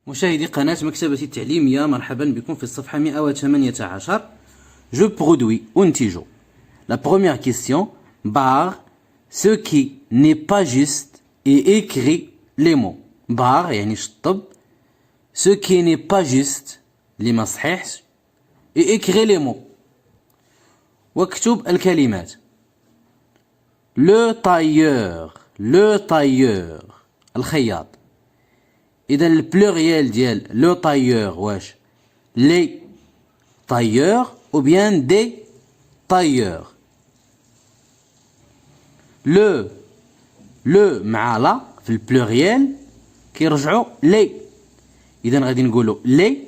مشاهدي قناة مكتبتي التعليمية، مرحبا بكم في الصفحة 118. Je produis, أنتج. La première question, barre ce qui n'est pas juste et écrit les mots. barre يعني شطب ce qui n'est pas juste اللي ما صحيحش et écrit les mots. واكتب الكلمات. le tailleur الخياط. إذا البلوريال ديال لو طايور واش لي طايور ou bien des tailleurs. لو مع لا في البلوريال كيرجعوا لي. إذا غادي نقولوا لي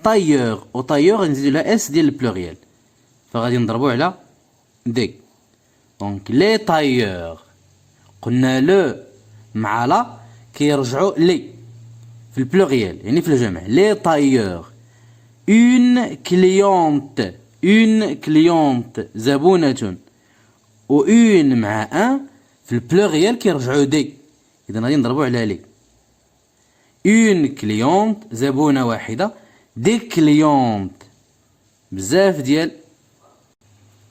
طايور و طايور غنزيدو لها اس ديال البلوريال فغادي نضربو على دي. دونك لي طايور قلنا لو مع لا كيرجعوا لي في البلوريال يعني في الجمع. لي طايور. اون كليونت زبونة و اون مع ان في البلوريال كيرجعوا دي. اذا غادي نضربو على لي. اون كليونت زبونة واحدة. دي كليونت بزاف ديال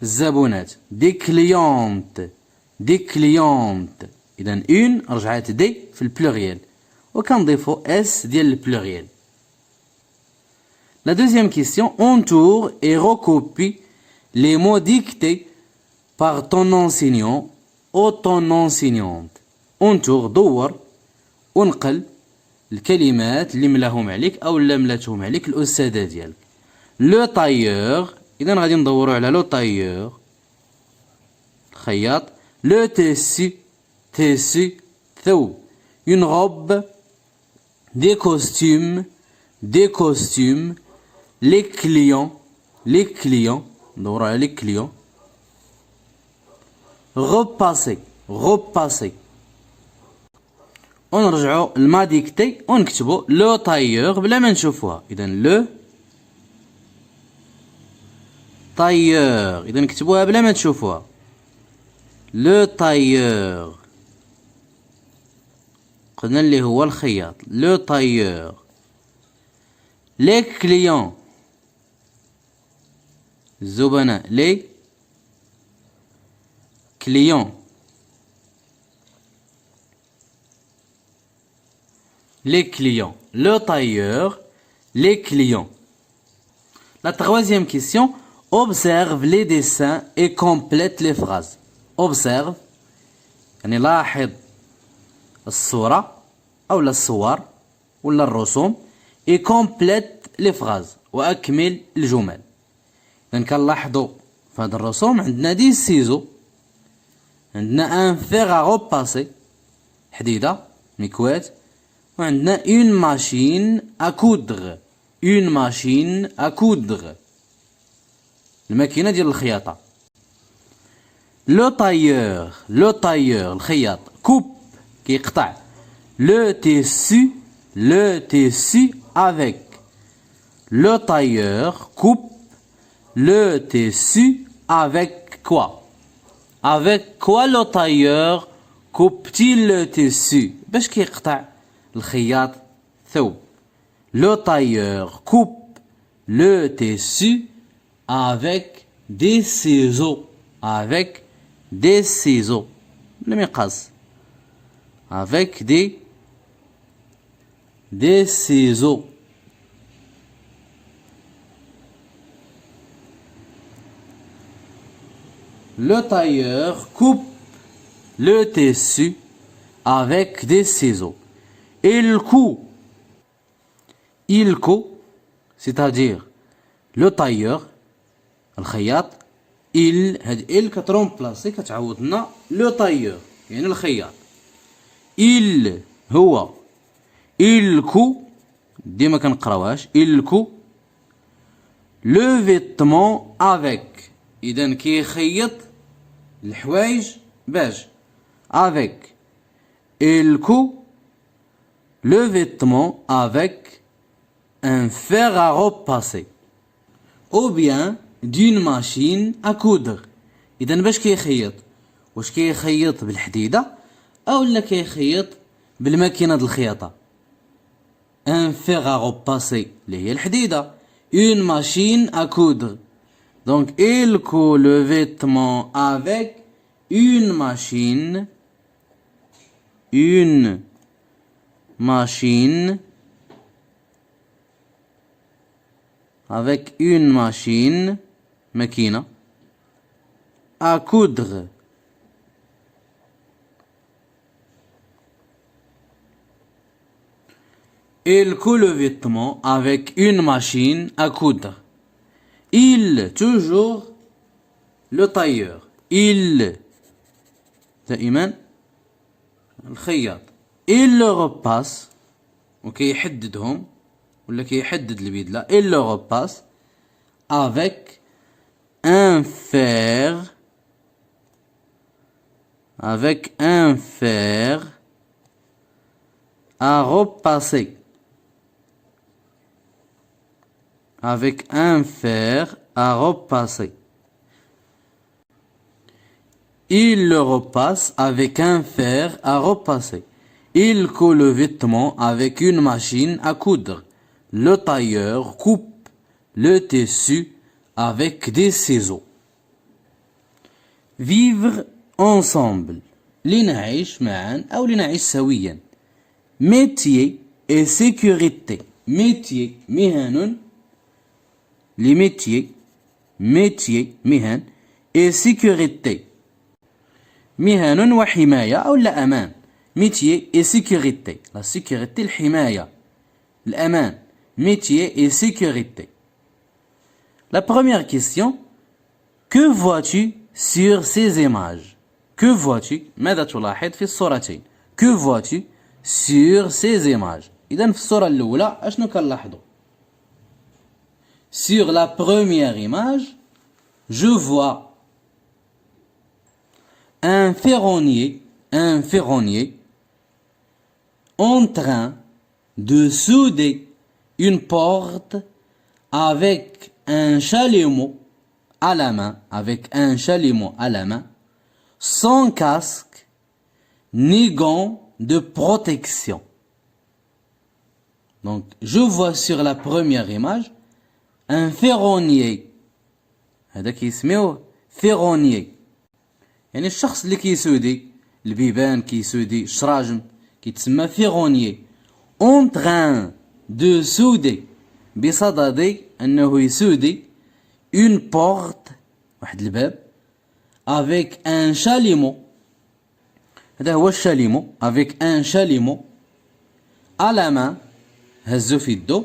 الزبونات. دي كليونت. اذا اون رجعات دي في البلوريال وكنضيفو اس ديال البلوريال. La deuxième question, entoure et recopie les mots dictés par ton enseignant ou ton enseignante. entoure دور ونقل الكلمات اللي ملاهم عليك او اللي ملاتهم عليك الاستاذه ديالك. لو طايور اذا غادي ندورو على لو طايور خياط. لو تيسي ثوب. une robe. des costumes. les clients ندورو على les clients. repasser ونرجعو لما ديكتي ونكتبو لو طايور بلا ما نشوفوها. اذا لو طايور اذا نكتبوها بلا ما تشوفوها. لو طايور قلنا اللي هو الخياط. لو طايور. لي كليون الزبناء. لي كليون. les clients. Le tailleur, les clients. La troisième question, observe les dessins et complète les phrases. observe يعني لاحظ الصورة أو الصور ولا الرسوم et complète les phrases وأكمل الجمل. إذا كنلاحظوا في هذه الرسوم عندنا دي سيزو، عندنا ان فيغ ا روباسي حديدة مكوات، وعندنا اون ماشين ا كودغ. اون ماشين ا كودغ الماكينة ديال الخياطة. لو طايور الخياط. كوب كيقطع. لو تيسو avec. Le tailleur coupe le tissu avec quoi? Avec quoi le tailleur coupe-t-il le tissu? باش كيقطع الخياط ثوب. Le tailleur coupe le tissu avec des ciseaux. avec des ciseaux بالمقص. avec des ciseaux. Le tailleur coupe le tissu avec des ciseaux. Il coud, c'est-à-dire le tailleur الخياط. هاد كترومبلاسي كتعوضنا لو طايور يعني الخياط. هو كو ديما كنقراوهاش. كو لو فيتمون افيك. اذا كيخيط الحوايج باش افيك. كو لو فيتمون افيك ان فيغ ا روباسي او بيان دون ماشين ا كودغ. اذا باش كيخيط واش كيخيط بالحديده او لا كيخيط بالماكينه د الخياطه. un fer à repasser اللي هي الحديدة une machine à coudre donc il coud le vêtement avec une machine avec une machine ماكينة à coudre il coud le vêtement avec une machine à coudre il toujours le tailleur il دائما الخياط il le repasse وكيحددهم ولا كيحدد البدلة il le repasse avec un fer à repasser avec un fer à repasser il le repasse avec un fer à repasser il coud le vêtement avec une machine à coudre le tailleur coupe le tissu avec des ciseaux vivre ensemble لنعيش معا أو لنعيش سويا métier et sécurité métier مهن les métiers مهن et sécurité مهن وحماية أو لا أمان métier et sécurité la sécurité الحماية الأمان métier et sécurité la première question que vois-tu sur ces images que vois-tu ماذا تلاحظ في الصورتين que vois-tu sur ces images إذن في الصورة الأولى أشنو كنلاحظو sur la première image je vois un ferronnier en train de souder une porte avec un chalumeau à la main, sans casque ni gants de protection. Donc, je vois sur la première image un ferronnier. هذا كيسميوه ferronnier. يعني الشخص اللي كيسودي البيبان كيسودي الشراجم كيتسمى ferronnier. En train de souder بصدد أنه يسودي une porte واحد الباب avec un chalumeau. هذا هو الشاليمو avec un chalumeau à la main هزو في يدو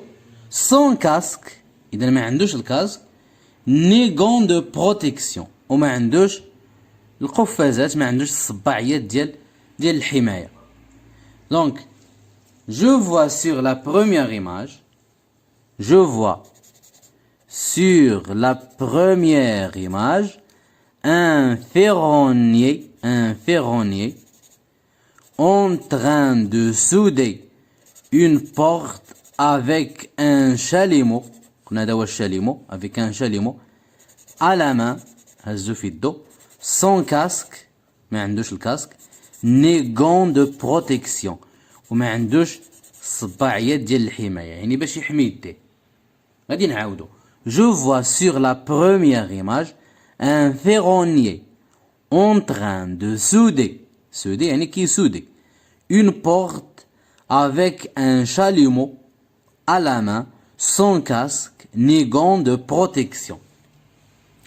sans casque إذا ما عندوش الكاسك ni gants de protection وما عندوش القفازات ما عندوش الصباعيات ديال الحماية. Donc je vois sur la première image un ferronnier en train de souder une porte avec un chalumeau avec un chalumeau à la main هزو في يدو sans casque ما عندوش الكاسك ni gants de protection وما عندوش الصباعيات ديال الحماية يعني باش يحمي يديه. غادي نعاودو je vois sur la première image un ferronnier en train de souder يعني كيسودي une porte avec un chalumeau à la main sans casque ni gants de protection.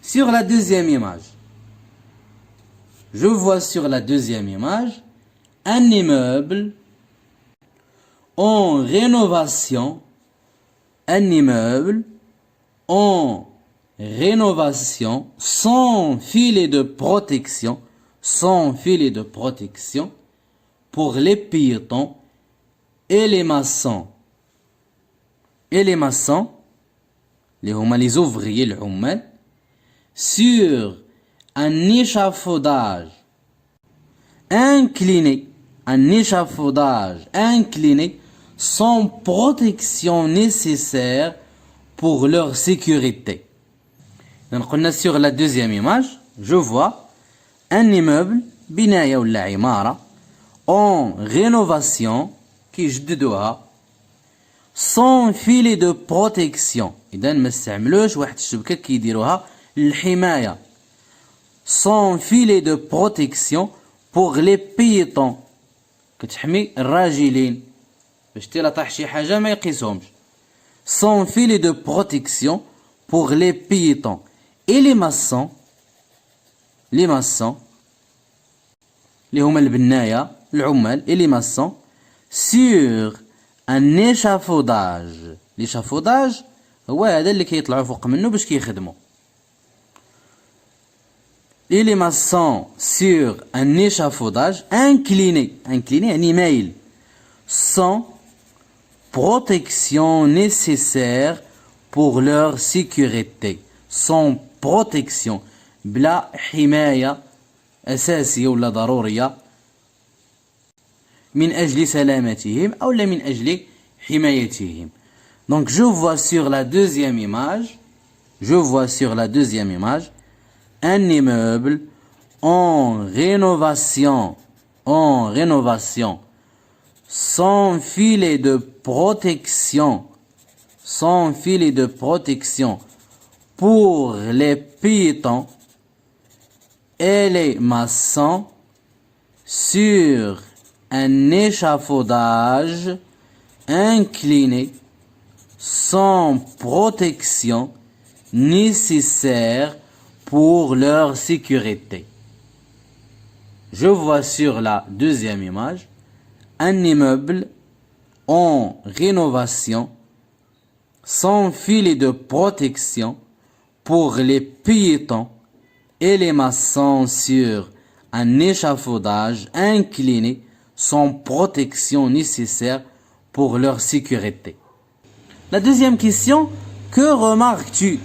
Sur la deuxième image, je vois sur la deuxième image un immeuble en rénovation, sans filet de protection pour les piétons et les maçons. اللي هما les ouvriers العمال sur un échafaudage incliné sans protection nécessaire pour leur sécurité. Donc on a sur la deuxième image je vois un immeuble بناية ولا عمارة en rénovation كيجددوها sans filet de protection. إذا ما استعملوش واحد الشبكة كيديروها للحماية. sans filet de protection pour les piétons. كتحمي الراجلين باش تيلا طاح شي حاجة ما يقيسهمش. sans filet de protection pour les piétons. Et les maçons اللي هما البناية العمال et les maçons sur un échafaudage. l'échafaudage هو هذا اللي كيطلعوا فوق منه باش كيخدموا. et les maçons sur un échafaudage incliné يعني مايل sans protection nécessaire pour leur sécurité. sans protection بلا حماية أساسية ولا ضرورية من أجل سلامتهم أو لا من أجل حمايتهم. Donc je vois sur la deuxième image un immeuble en rénovation sans filet de protection pour les piétons et les maçons sur un échafaudage incliné sans protection nécessaire pour leur sécurité. Je vois sur la deuxième image un immeuble en rénovation sans filet de protection pour les piétons et les maçons sur un échafaudage incliné sans protection nécessaire pour leur sécurité. La deuxième question, que remarques-tu?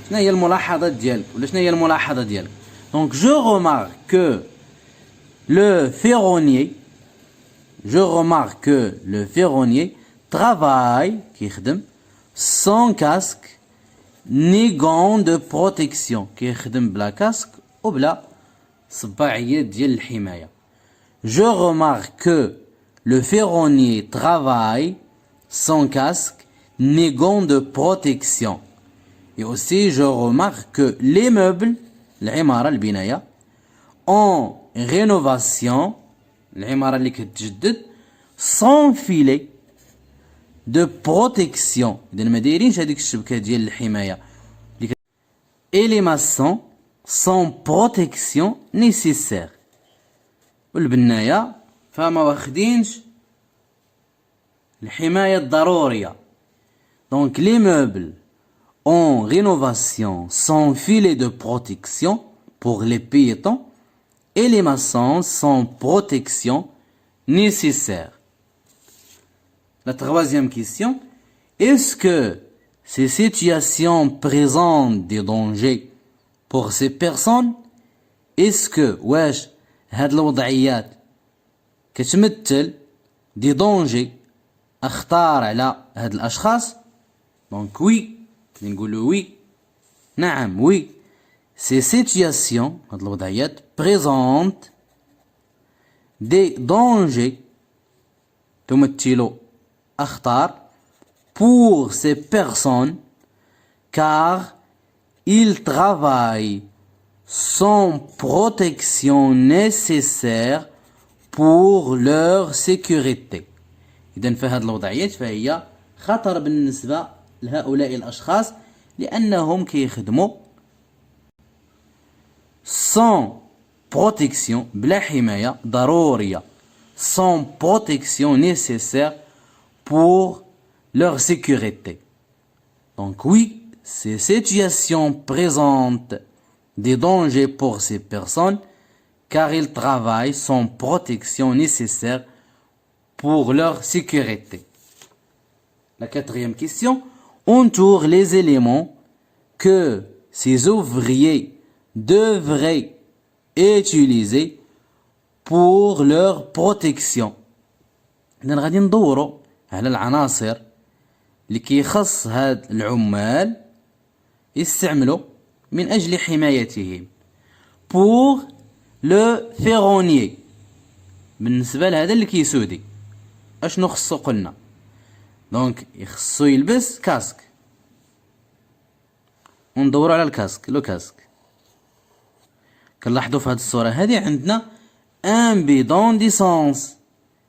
شنو هي الملاحظة ديالك ولا شنو هي الملاحظة ديالك؟ Donc je remarque que le ferronnier travaille كيخدم sans casque ni gants de protection كيخدم بلا كاسك وبلا صباعيات ديال الحماية. Je remarque que le ferronnier travaille sans casque ni gants de protection. Et aussi je remarque que les meubles العمارة البناية en rénovation العمارة اللي كتجدد sans filet de protection. إذا ما دايرينش هذيك الشبكة ديال الحماية. Et les maçons sans protection nécessaire. والبناية فما واخدينش الحماية الضرورية. Donc les meubles en rénovation sans filet de protection pour les piétons et les maçons sans protection nécessaire. La troisième question, est-ce que ces situations présentent des dangers pour ces personnes? Est-ce que واش هاد الوضعيات كتمثل دي دونجي أخطار على هاد الأشخاص؟ Donc oui, نقولوا oui, نعم oui. Ces situations هاد الوضعيات présentent des dangers تمثل أخطار pour ces personnes car ils travaillent sans protection nécessaire pour leur sécurité. إذن في هذه الوضعيات فهي خطر بالنسبة لهؤلاء الأشخاص لأنهم كيخدموا sans protection بلا حماية ضرورية sans protection nécessaire pour leur sécurité. Donc oui, ces situations présentent des dangers pour ces personnes car ils travaillent sans protection nécessaire pour leur sécurité. La quatrième question, entoure les éléments que ces ouvriers devraient utiliser pour leur protection. إذن غادي ندوروا على العناصر اللي كيخص هاد العمال يستعملوا من أجل حمايتهم. pour le ferronnier بالنسبة لهذا اللي كيسودي أشنو خصو قلنا؟ دونك يخصو يلبس كاسك. وندورو على الكاسك، لو كاسك. كنلاحظو في هاد الصورة هادي عندنا ان بيدون ديسونس،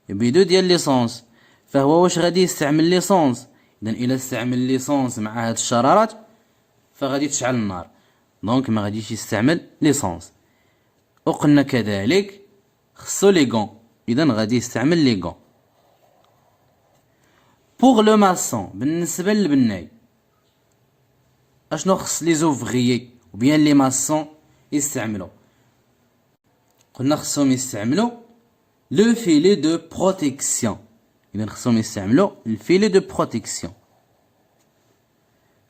بيدو ديال ليسونس. فهو واش غادي يستعمل ليسونس؟ اذا الى استعمل ليسونس مع هاد الشرارات فغادي تشعل النار، دونك ما غاديش يستعمل ليسونس. وقلنا كذلك خصو لي غون، اذا غادي يستعمل لي غون. بوغ لو ماسون، بالنسبه للبناي اشنو خص لي زوفغيي وبيان لي ماسون يستعملوا؟ قلنا خصهم يستعملوا لو فيلي دو بروتيكسيون، اذا خصهم يستعملوا الفيلي دو بروتيكسيون.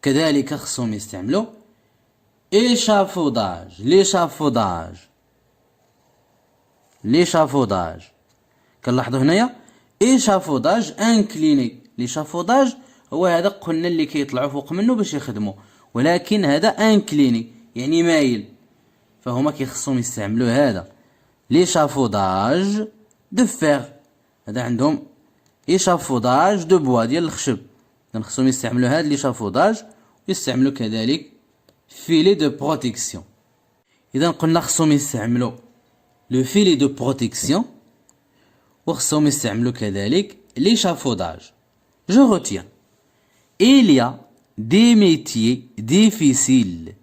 كذلك خصهم يستعملوا échafaudage، l'échafaudage. كنلاحظوا هنايا échafaudage incliné. l'échafaudage هو هذا قلنا اللي كيطلعوا فوق منه باش يخدموا، ولكن هذا incliné يعني مايل، فهما كيخصهم يستعملوا هذا l'échafaudage de fer. هذا عندهم échafaudage de bois ديال الخشب، اذا خصهم يستعملوا هذا l'échafaudage ويستعملوا كذلك filet de protection. إذا قلنا خصهم يستعملوا le filet de protection وخصهم يستعملوا كذلك l'échafaudage. Je retiens. Il y a des métiers difficiles.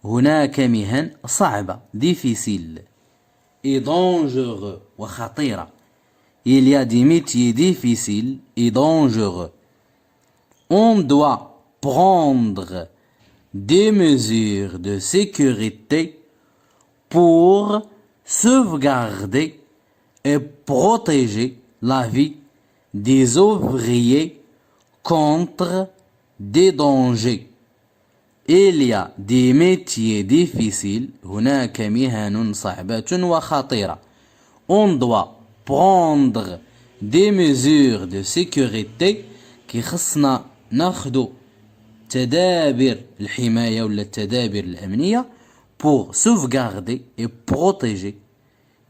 هناك مهن صعبة difficile et dangereux وخطيرة. Il y a des métiers difficiles et dangereux. On doit prendre des mesures de sécurité pour sauvegarder et protéger la vie des ouvriers contre des dangers. Il y a des métiers difficiles. هناك مهن صعبة وخطيرة. On doit prendre des mesures de sécurité كي خصنا ناخدو تدابير الحماية ولا التدابير الأمنية pour sauvegarder et protéger،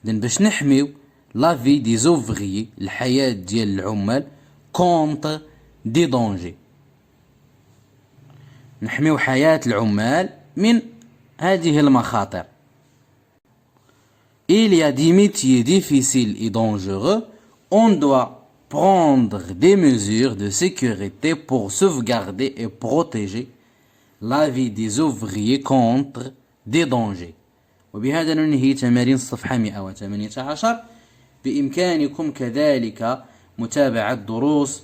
إذن باش نحميو la vie des ouvriers الحياة ديال العمال contre des dangers، نحميو حياة العمال من هذه المخاطر. Il y a des métiers difficiles et dangereux. On doit prendre des mesures de sécurité pour sauvegarder et protéger la vie des ouvriers contre des dangers. وبهذا ننهي تمارين الصفحة 118. بإمكانكم كذلك متابعة دروس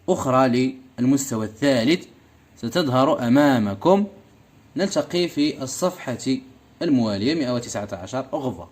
أخرى للمستوى الثالث ستظهر أمامكم. نلتقي في الصفحة الموالية 119. أغفى.